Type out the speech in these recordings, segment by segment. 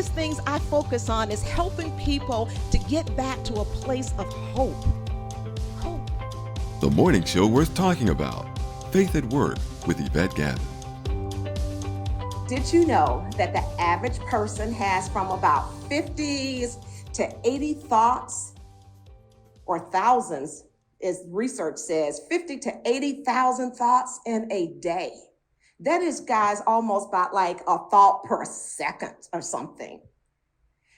biggest things I focus on is helping people to get back to a place of hope. Hope. The morning show worth talking about. Faith at Work with Yvette Gavin. Did you know that the average person has from about 50 to 80 thoughts or thousands, as research says, 50 to 80,000 thoughts in a day? That is, guys, almost about like a thought per second or something.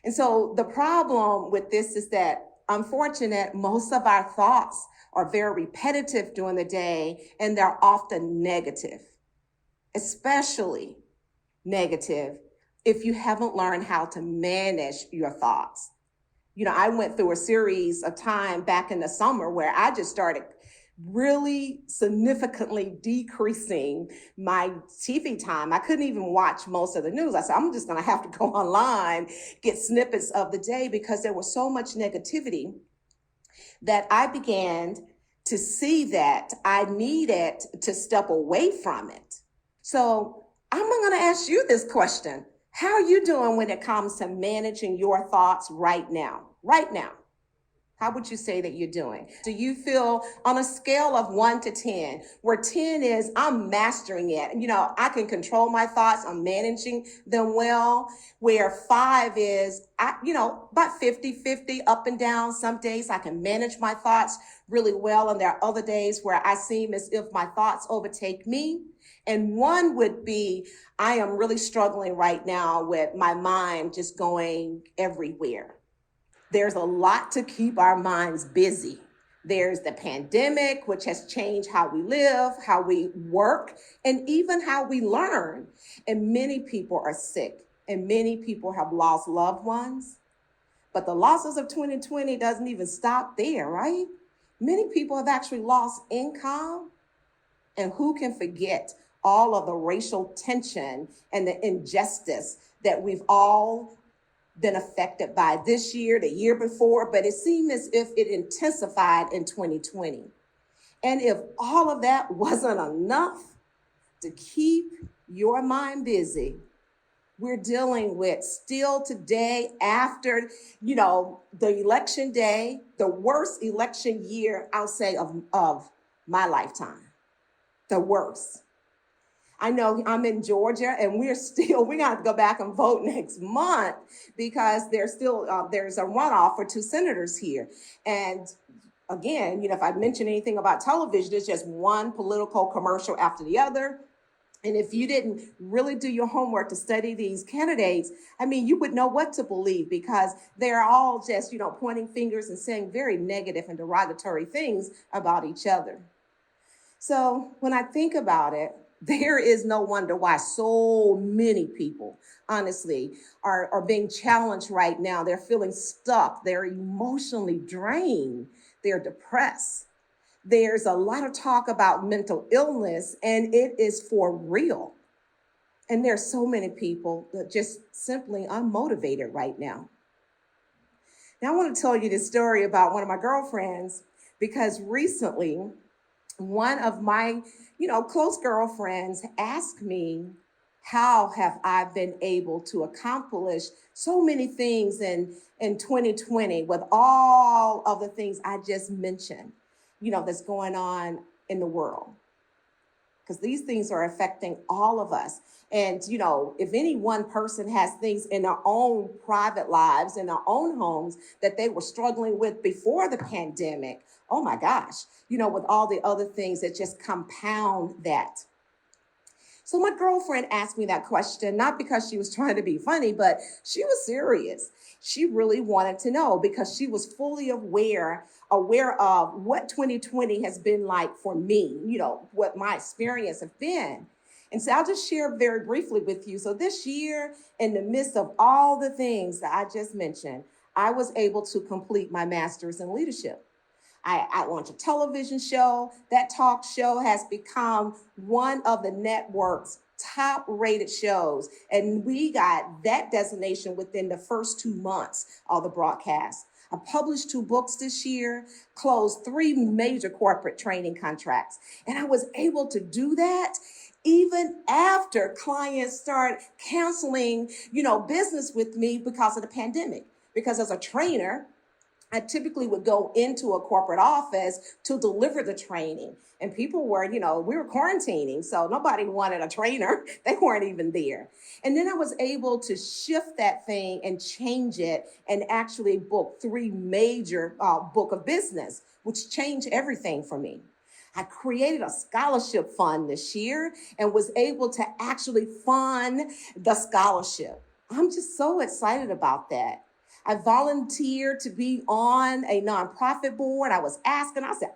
And so the problem with this is that, unfortunately, most of our thoughts are very repetitive during the day, and they're often negative, especially negative if you haven't learned how to manage your thoughts. You know, I went through a series of time back in the summer where I just started really significantly decreasing my TV time. I couldn't even watch most of the news. I said, I'm just going to have to go online, get snippets of the day, because there was so much negativity that I began to see that I needed to step away from it. So I'm going to ask you this question. How are you doing when it comes to managing your thoughts right now? Right now. How would you say that you're doing? Do you feel on a scale of 1 to 10, where 10 is I'm mastering it? You know, I can control my thoughts. I'm managing them well. Where 5 is, about 50-50 up and down. Some days I can manage my thoughts really well. And there are other days where I seem as if my thoughts overtake me. And 1 would be, I am really struggling right now with my mind just going everywhere. There's a lot to keep our minds busy. There's the pandemic, which has changed how we live, how we work, and even how we learn. And many people are sick, and many people have lost loved ones. But the losses of 2020 doesn't even stop there, right? Many people have actually lost income. And who can forget all of the racial tension and the injustice that we've all been affected by this year, the year before, but it seemed as if it intensified in 2020. And if all of that wasn't enough to keep your mind busy, we're dealing with still today, after, the election day, the worst election year, I'll say, of my lifetime. The worst. I know I'm in Georgia, and we got to go back and vote next month, because there's a runoff for 2 senators here. And again, if I mention anything about television, it's just one political commercial after the other. And if you didn't really do your homework to study these candidates, you would know what to believe, because they're all just, pointing fingers and saying very negative and derogatory things about each other. So when I think about it, there is no wonder why so many people, honestly, are being challenged right now. They're feeling stuck. They're emotionally drained. They're depressed. There's a lot of talk about mental illness, and it is for real. And there's so many people that just simply unmotivated right now. Now, I want to tell you this story about one of my girlfriends, because recently, one of my, close girlfriends asked me, how have I been able to accomplish so many things in 2020 with all of the things I just mentioned, that's going on in the world? Because these things are affecting all of us. And, if any one person has things in their own private lives, in their own homes, that they were struggling with before the pandemic, oh my gosh, with all the other things that just compound that. So my girlfriend asked me that question, not because she was trying to be funny, but she was serious. She really wanted to know, because she was fully aware of what 2020 has been like for me, what my experience has been. And so I'll just share very briefly with you. So this year, in the midst of all the things that I just mentioned, I was able to complete my master's in leadership. I launched a television show. That talk show has become one of the network's top rated shows. And we got that designation within the first 2 months of the broadcast. I published 2 books this year, closed 3 major corporate training contracts. And I was able to do that even after clients start canceling, business with me because of the pandemic. Because as a trainer, I typically would go into a corporate office to deliver the training. And people were, we were quarantining, so nobody wanted a trainer. They weren't even there. And then I was able to shift that thing and change it and actually book 3 major book of business, which changed everything for me. I created a scholarship fund this year and was able to actually fund the scholarship. I'm just so excited about that. I volunteered to be on a nonprofit board. I was asking, I said,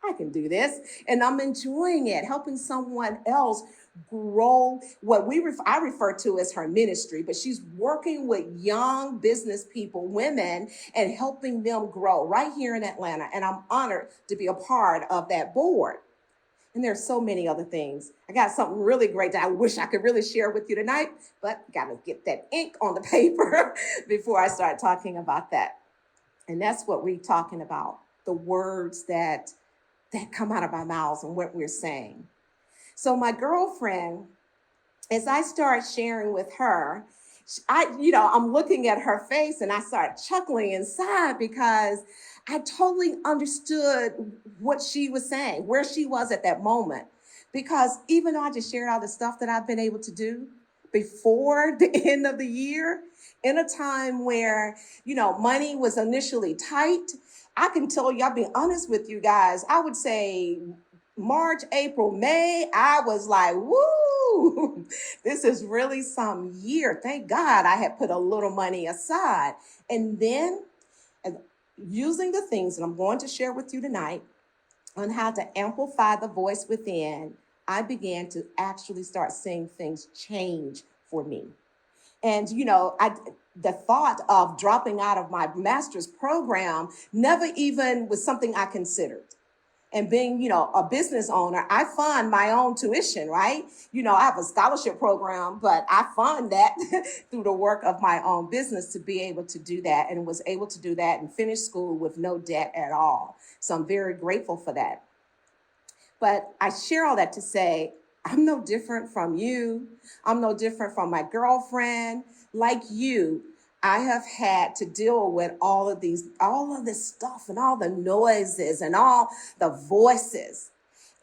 I can do this. And I'm enjoying it, helping someone else grow what I refer to as her ministry, but she's working with young business people, women, and helping them grow right here in Atlanta. And I'm honored to be a part of that board. And there's so many other things. I got something really great that I wish I could really share with you tonight, but gotta get that ink on the paper before I start talking about that. And that's what we're talking about, the words that come out of our mouths and what we're saying. So my girlfriend, as I start sharing with her, I'm looking at her face and I start chuckling inside because I totally understood what she was saying, where she was at that moment. Because even though I just shared all the stuff that I've been able to do before the end of the year, in a time where, money was initially tight, I can tell you, I'll be honest with you guys, I would say March, April, May, I was like, woo, this is really some year. Thank God I had put a little money aside. And then using the things that I'm going to share with you tonight on how to amplify the voice within, I began to actually start seeing things change for me. And, the thought of dropping out of my master's program never even was something I considered. And being, a business owner, I fund my own tuition, right? I have a scholarship program, but I fund that through the work of my own business to be able to do that, and was able to do that and finish school with no debt at all. So I'm very grateful for that. But I share all that to say, I'm no different from you. I'm no different from my girlfriend. Like you, I have had to deal with all of this stuff and all the noises and all the voices.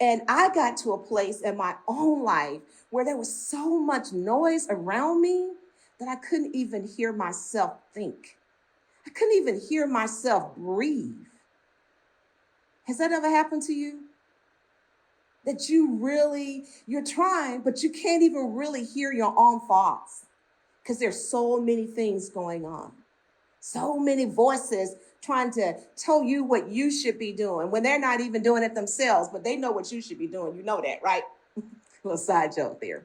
And I got to a place in my own life where there was so much noise around me that I couldn't even hear myself think. I couldn't even hear myself breathe. Has that ever happened to you? That you're trying, but you can't even really hear your own thoughts because there's so many things going on. So many voices trying to tell you what you should be doing when they're not even doing it themselves, but they know what you should be doing. You know that, right? Little side joke there.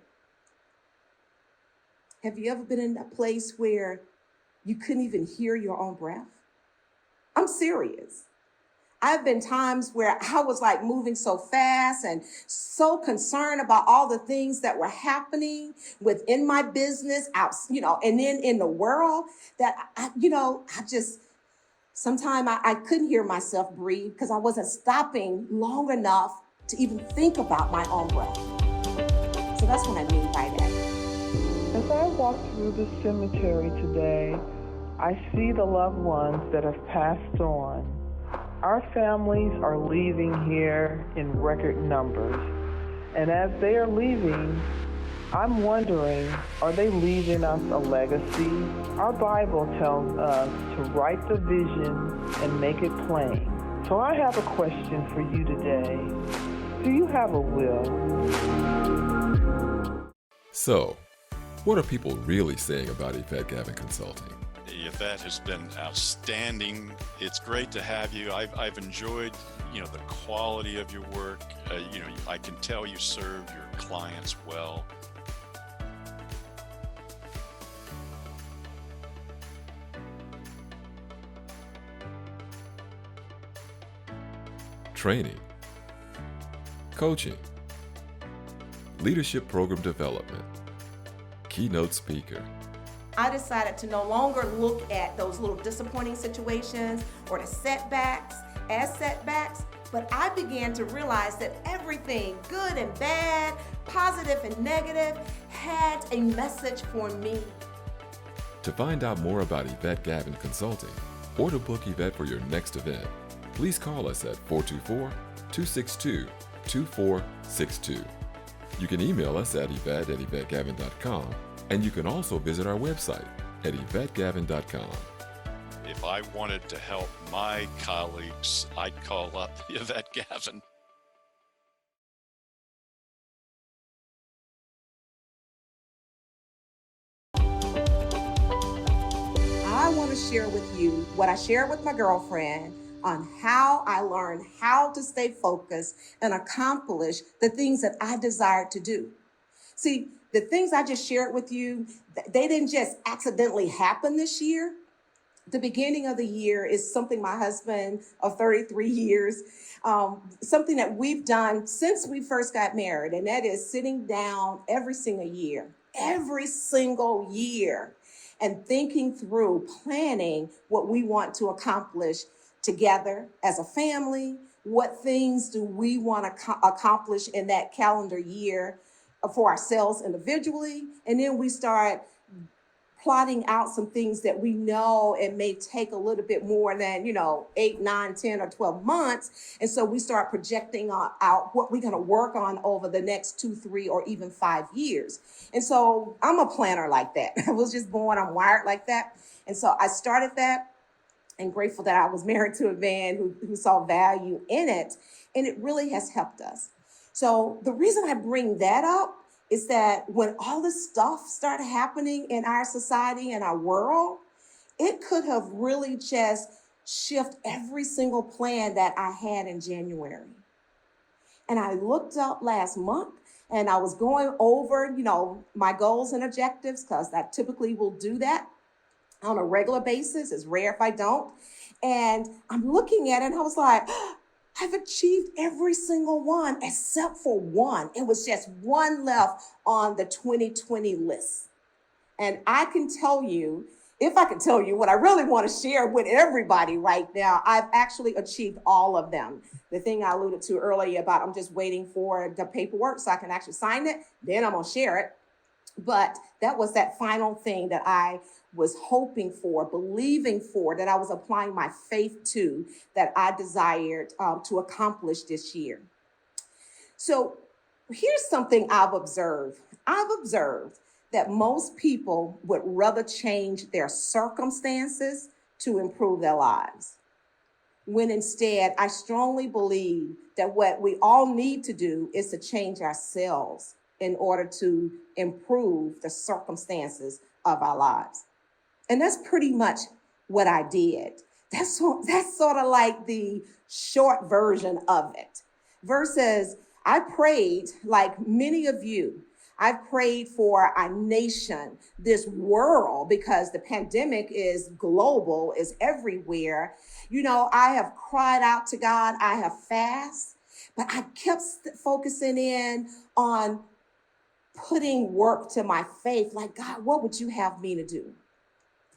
Have you ever been in a place where you couldn't even hear your own breath? I'm serious. I've been times where I was like moving so fast and so concerned about all the things that were happening within my business, and then in the world that sometimes I couldn't hear myself breathe because I wasn't stopping long enough to even think about my own breath. So that's what I mean by that. As I walk through the cemetery today, I see the loved ones that have passed on. Our families are leaving here in record numbers. And as they are leaving, I'm wondering, are they leaving us a legacy? Our Bible tells us to write the vision and make it plain. So I have a question for you today. Do you have a will? So, what are people really saying about Yvette Gavin Consulting? Yvette has been outstanding. It's great to have you. I've enjoyed, the quality of your work. I can tell you serve your clients well. Training, coaching, leadership program development, keynote speaker. I decided to no longer look at those little disappointing situations or the setbacks as setbacks, but I began to realize that everything, good and bad, positive and negative, had a message for me. To find out more about Yvette Gavin Consulting or to book Yvette for your next event, please call us at 424-262-2462. You can email us at yvette@yvettegavin.com, and you can also visit our website at yvettegavin.com. If I wanted to help my colleagues, I'd call up Yvette Gavin. I want to share with you what I shared with my girlfriend on how I learned how to stay focused and accomplish the things that I desired to do. See, the things I just shared with you, they didn't just accidentally happen this year. The beginning of the year is something my husband of 33 years, something that we've done since we first got married, and that is sitting down every single year, and thinking through, planning what we want to accomplish together as a family. What things do we want to accomplish in that calendar year for ourselves individually? And then we start plotting out some things that we know it may take a little bit more than, 8, 9, 10, or 12 months. And so we start projecting out what we're going to work on over the next 2, 3, or even 5 years. And so I'm a planner like that. I was just born, I'm wired like that. And so I started that, and grateful that I was married to a man who saw value in it. And it really has helped us. So the reason I bring that up is that when all this stuff started happening in our society and our world, it could have really just shifted every single plan that I had in January. And I looked up last month and I was going over, my goals and objectives, because I typically will do that on a regular basis. It's rare if I don't. And I'm looking at it and I was like, I've achieved every single one except for one. It was just one left on the 2020 list. And I can tell you, if I can tell you what I really want to share with everybody right now, I've actually achieved all of them. The thing I alluded to earlier about I'm just waiting for the paperwork so I can actually sign it, then I'm going to share it. But that was that final thing that I was hoping for, believing for, that I was applying my faith to, that I desired to accomplish this year. So here's something I've observed. I've observed that most people would rather change their circumstances to improve their lives, when instead I strongly believe that what we all need to do is to change ourselves in order to improve the circumstances of our lives. And that's pretty much what I did. That's sort of like the short version of it. Versus I prayed, like many of you, I prayed for our nation, this world, because the pandemic is global, is everywhere. I have cried out to God, I have fasted, but I kept focusing in on putting work to my faith. Like, God, what would you have me to do?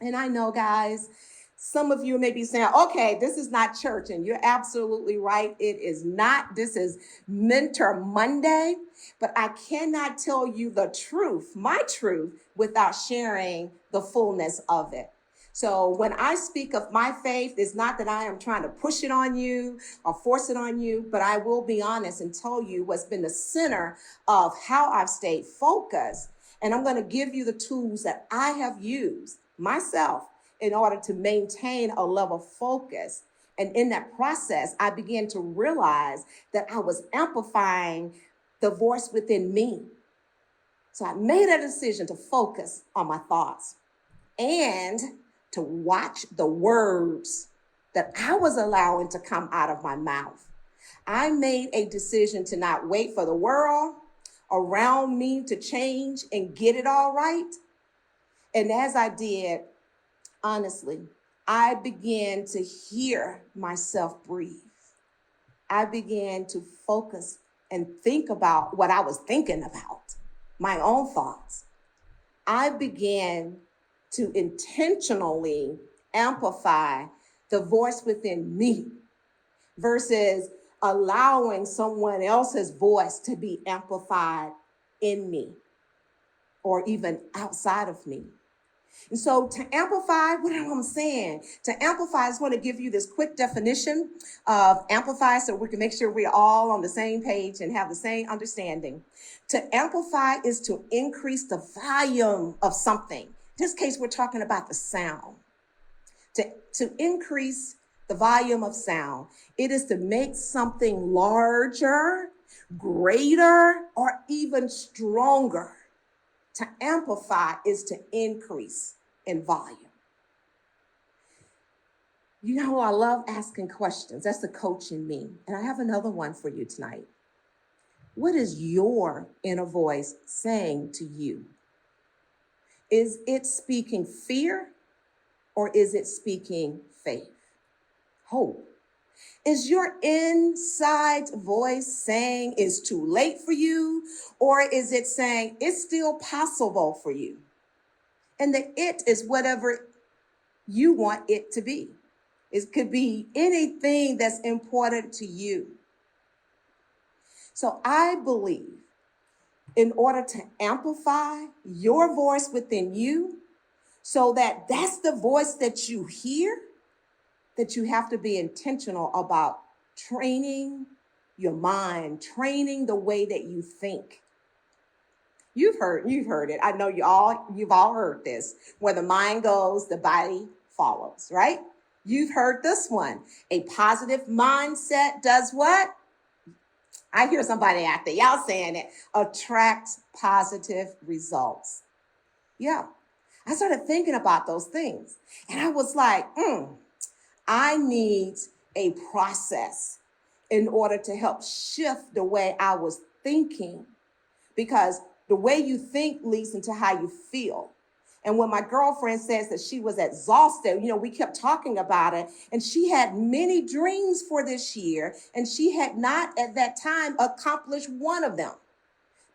And I know, guys, some of you may be saying, okay, this is not church. And you're absolutely right. It is not. This is Mentor Monday. But I cannot tell you the truth, my truth, without sharing the fullness of it. So when I speak of my faith, it's not that I am trying to push it on you or force it on you, but I will be honest and tell you what's been the center of how I've stayed focused. And I'm going to give you the tools that I have used myself in order to maintain a level of focus. And in that process, I began to realize that I was amplifying the voice within me. So I made a decision to focus on my thoughts and to watch the words that I was allowing to come out of my mouth. I made a decision to not wait for the world around me to change and get it all right. And as I did, honestly, I began to hear myself breathe. I began to focus and think about what I was thinking about, my own thoughts. I began to intentionally amplify the voice within me versus allowing someone else's voice to be amplified in me or even outside of me. And so to amplify, what am I saying? To amplify, I just want to give you this quick definition of amplify so we can make sure we're all on the same page and have the same understanding. To amplify is to increase the volume of something. In this case, we're talking about the sound. To increase the volume of sound, it is to make something larger, greater, or even stronger. To amplify is to increase in volume. You know, I love asking questions. That's the coach in me. And I have another one for you tonight. What is your inner voice saying to you? Is it speaking fear or is it speaking faith? Hope. Is your inside voice saying it's too late for you, or is it saying it's still possible for you? And the it is whatever you want it to be. It could be anything that's important to you. So I believe in order to amplify your voice within you, so that that's the voice that you hear, that you have to be intentional about training your mind, training the way that you think. You've heard it. I know you've all heard this. Where the mind goes, the body follows, right? You've heard this one. A positive mindset does what? I hear somebody out there, y'all saying it, attracts positive results. Yeah. I started thinking about those things and I was like, I need a process in order to help shift the way I was thinking, because the way you think leads into how you feel. And when my girlfriend says that she was exhausted, we kept talking about it, and she had many dreams for this year, and she had not at that time accomplished one of them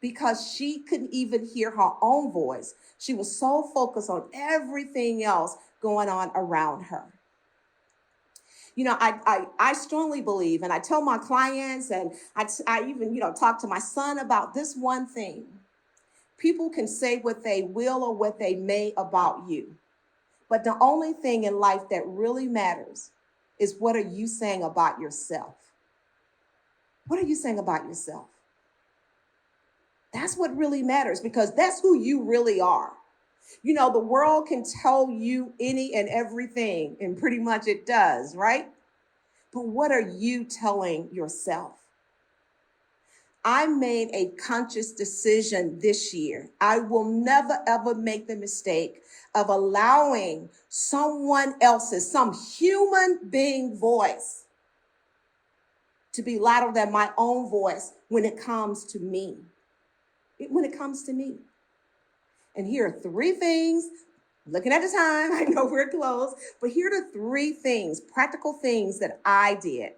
because she couldn't even hear her own voice. She was so focused on everything else going on around her. I strongly believe, and I tell my clients, and I even, talk to my son about this one thing. People can say what they will or what they may about you. But the only thing in life that really matters is, what are you saying about yourself? What are you saying about yourself? That's what really matters, because that's who you really are. The world can tell you any and everything, and pretty much it does, right? But what are you telling yourself? I made a conscious decision this year. I will never, ever make the mistake of allowing someone else's, some human being voice to be louder than my own voice when it comes to me. And here are three things. Looking at the time, I know we're close, but here are the three things, practical things that I did.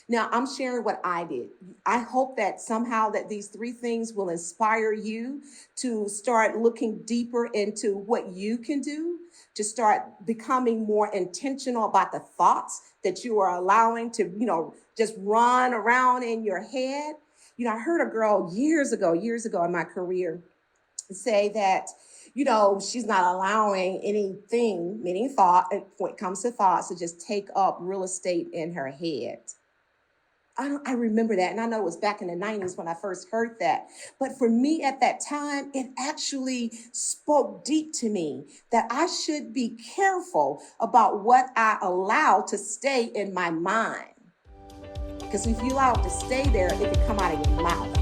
Now, I'm sharing what I did. I hope that somehow that these three things will inspire you to start looking deeper into what you can do, to start becoming more intentional about the thoughts that you are allowing to, just run around in your head. I heard a girl years ago in my career say that, she's not allowing anything, meaning thought, when it comes to thoughts, to just take up real estate in her head. I remember that, and I know it was back in the 90s when I first heard that. But for me at that time, it actually spoke deep to me that I should be careful about what I allow to stay in my mind. Because if you allow it to stay there, it can come out of your mouth.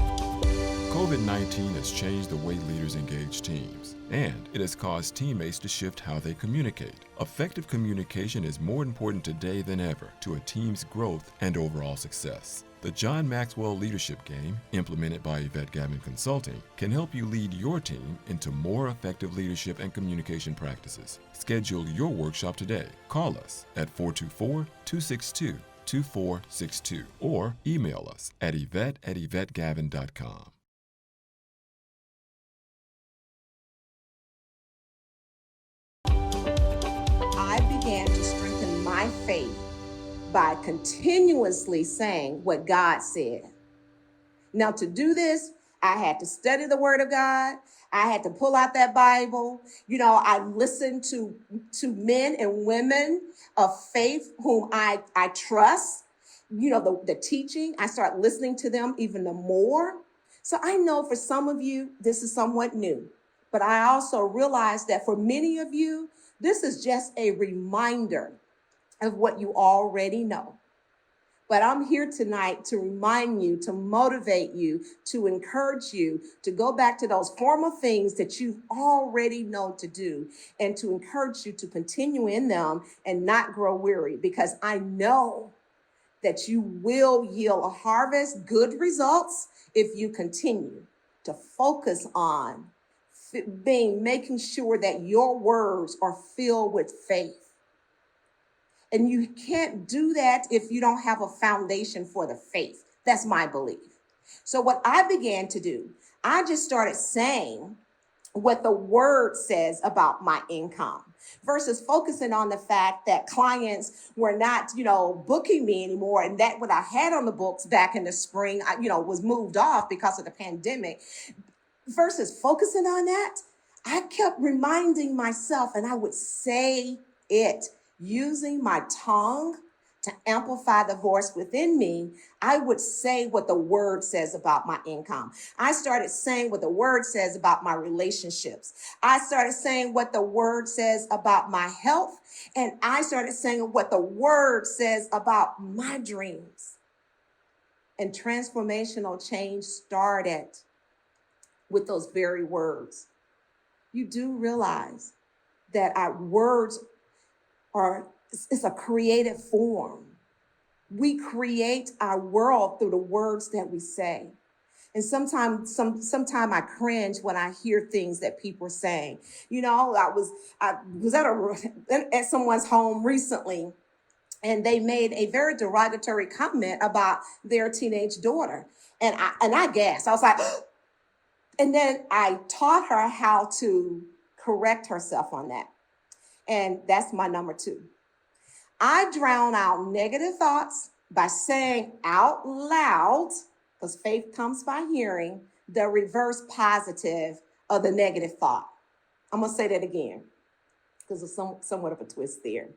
COVID-19 has changed the way leaders engage teams, and it has caused teammates to shift how they communicate. Effective communication is more important today than ever to a team's growth and overall success. The John Maxwell Leadership Game, implemented by Yvette Gavin Consulting, can help you lead your team into more effective leadership and communication practices. Schedule your workshop today. Call us at 424-262-2462 or email us at yvette@yvettegavin.com. I began to strengthen my faith by continuously saying what God said. Now, to do this, I had to study the Word of God. I had to pull out that Bible. I listened to men and women of faith whom I trust. The teaching, I start listening to them even the more. So I know for some of you, this is somewhat new, but I also realize that for many of you, this is just a reminder of what you already know. But I'm here tonight to remind you, to motivate you, to encourage you to go back to those former things that you already know to do, and to encourage you to continue in them and not grow weary, because I know that you will yield a harvest, good results, if you continue to focus on making sure that your words are filled with faith. And you can't do that if you don't have a foundation for the faith. That's my belief. So what I began to do, I just started saying what the word says about my income versus focusing on the fact that clients were not, booking me anymore. And that what I had on the books back in the spring, was moved off because of the pandemic. Versus focusing on that, I kept reminding myself, and I would say it using my tongue to amplify the voice within me. I would say what the word says about my income. I started saying what the word says about my relationships. I started saying what the word says about my health. And I started saying what the word says about my dreams. And transformational change started with those very words. You do realize that our words it's a creative form. We create our world through the words that we say. And sometimes I cringe when I hear things that people are saying. I was at someone's home recently, and they made a very derogatory comment about their teenage daughter. And I gasped. I was like, and then I taught her how to correct herself on that. And that's my number 2. I drown out negative thoughts by saying out loud, because faith comes by hearing, the reverse positive of the negative thought. I'm going to say that again, because there's somewhat of a twist there.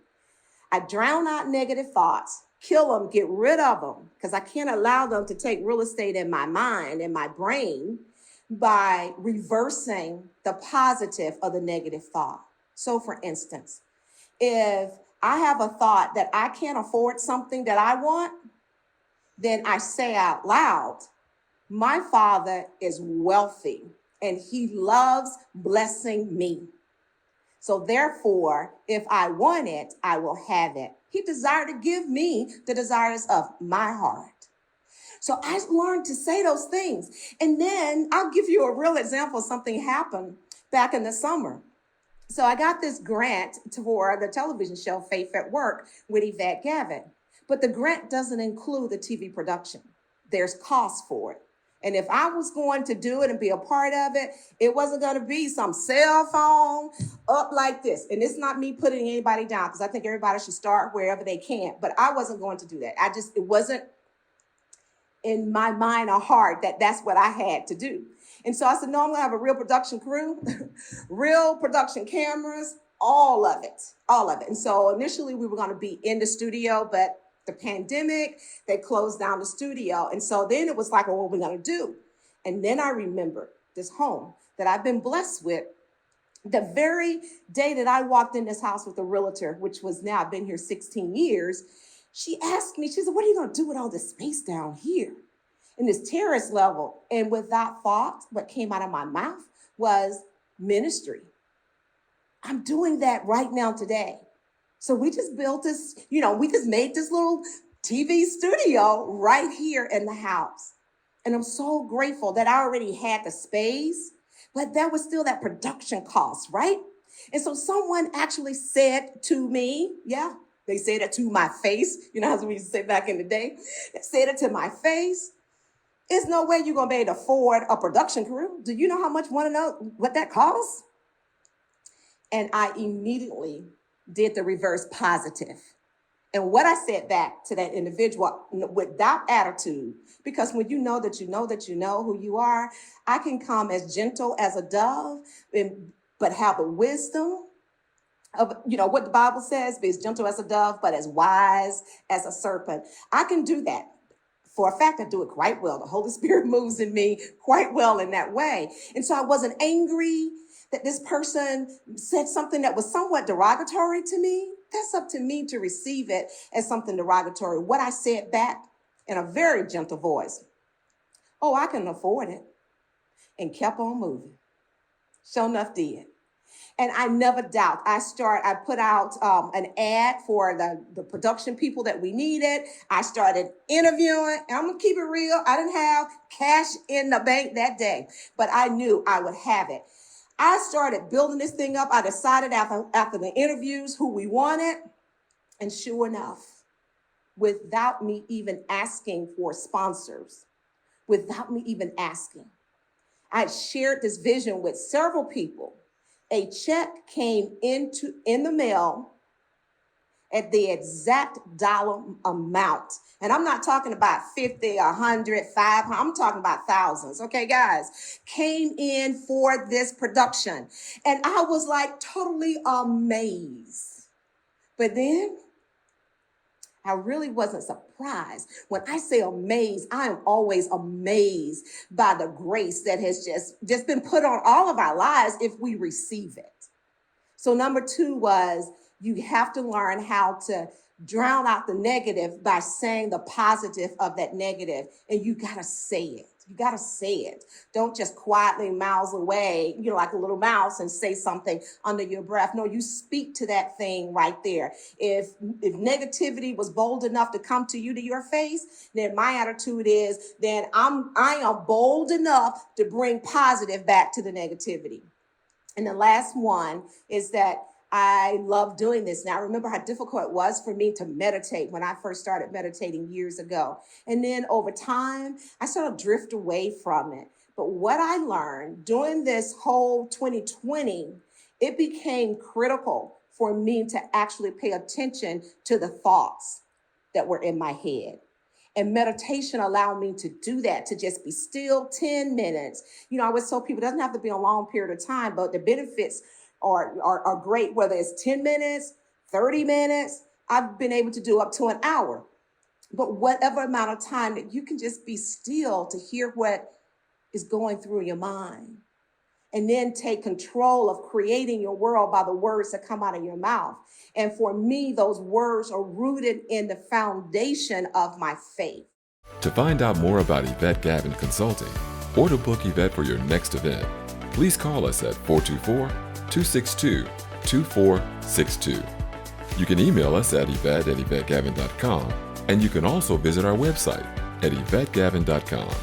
I drown out negative thoughts, kill them, get rid of them, because I can't allow them to take real estate in my mind and my brain, by reversing the positive of the negative thought. So for instance, if I have a thought that I can't afford something that I want, then I say out loud, my Father is wealthy and he loves blessing me. So therefore, if I want it, I will have it. He desired to give me the desires of my heart. So I learned to say those things. And then I'll give you a real example. Something happened back in the summer. So I got this grant for the television show Faith at Work with Yvette Gavin. But the grant doesn't include the TV production. There's cost for it. And if I was going to do it and be a part of it, it wasn't going to be some cell phone up like this. And it's not me putting anybody down, because I think everybody should start wherever they can. But I wasn't going to do that. It wasn't in my mind or heart that that's what I had to do. And so I said, no, I'm gonna have a real production crew, real production cameras, all of it. And so initially we were gonna be in the studio, but the pandemic, they closed down the studio. And so then it was like, well, what are we gonna do? And then I remembered this home that I've been blessed with. The very day that I walked in this house with a realtor, which was now, I've been here 16 years, she asked me, she said, what are you going to do with all this space down here in this terrace level? And without thought, what came out of my mouth was ministry. I'm doing that right now today. So we just built this, we just made this little TV studio right here in the house. And I'm so grateful that I already had the space, but there was still that production cost, right? And so someone actually said to me, they said it to my face, as we used to say back in the day. They said it to my face. There's no way you're going to be able to afford a production crew. Do you know how much want to know what that costs? And I immediately did the reverse positive. And what I said back to that individual without attitude, because when you know that you know that you know who you are, I can come as gentle as a dove, but have the wisdom of, what the Bible says, be as gentle as a dove, but as wise as a serpent. I can do that. For a fact, I do it quite well. The Holy Spirit moves in me quite well in that way. And so I wasn't angry that this person said something that was somewhat derogatory to me. That's up to me to receive it as something derogatory. What I said back in a very gentle voice, oh, I can afford it, and kept on moving. Sure enough did. And I never doubt. I put out an ad for the production people that we needed. I started interviewing. And I'm gonna keep it real. I didn't have cash in the bank that day, but I knew I would have it. I started building this thing up. I decided after the interviews who we wanted. And sure enough, without me even asking for sponsors, without me even asking, I shared this vision with several people. A check came in the mail at the exact dollar amount. And I'm not talking about 50, 100, 500. I'm talking about thousands. Okay, guys, came in for this production. And I was like totally amazed. But then I really wasn't surprised. When I say amazed, I am always amazed by the grace that has just been put on all of our lives if we receive it. So number 2 was, you have to learn how to drown out the negative by saying the positive of that negative. And you got to say it. You got to say it. Don't just quietly mouse away, like a little mouse, and say something under your breath. No, you speak to that thing right there. If negativity was bold enough to come to you to your face, then my attitude is, then I am bold enough to bring positive back to the negativity. And the last one is that I love doing this. Now, I remember how difficult it was for me to meditate when I first started meditating years ago. And then over time, I sort of drift away from it. But what I learned during this whole 2020, it became critical for me to actually pay attention to the thoughts that were in my head. And meditation allowed me to do that, to just be still 10 minutes. I always tell people it doesn't have to be a long period of time, but the benefits are great, whether it's 10 minutes, 30 minutes. I've been able to do up to an hour. But whatever amount of time that you can just be still to hear what is going through your mind. And then take control of creating your world by the words that come out of your mouth. And for me, those words are rooted in the foundation of my faith. To find out more about Yvette Gavin Consulting or to book Yvette for your next event, please call us at 424-262-2462. You can email us at yvette@yvettegavin.com, and you can also visit our website at yvettegavin.com.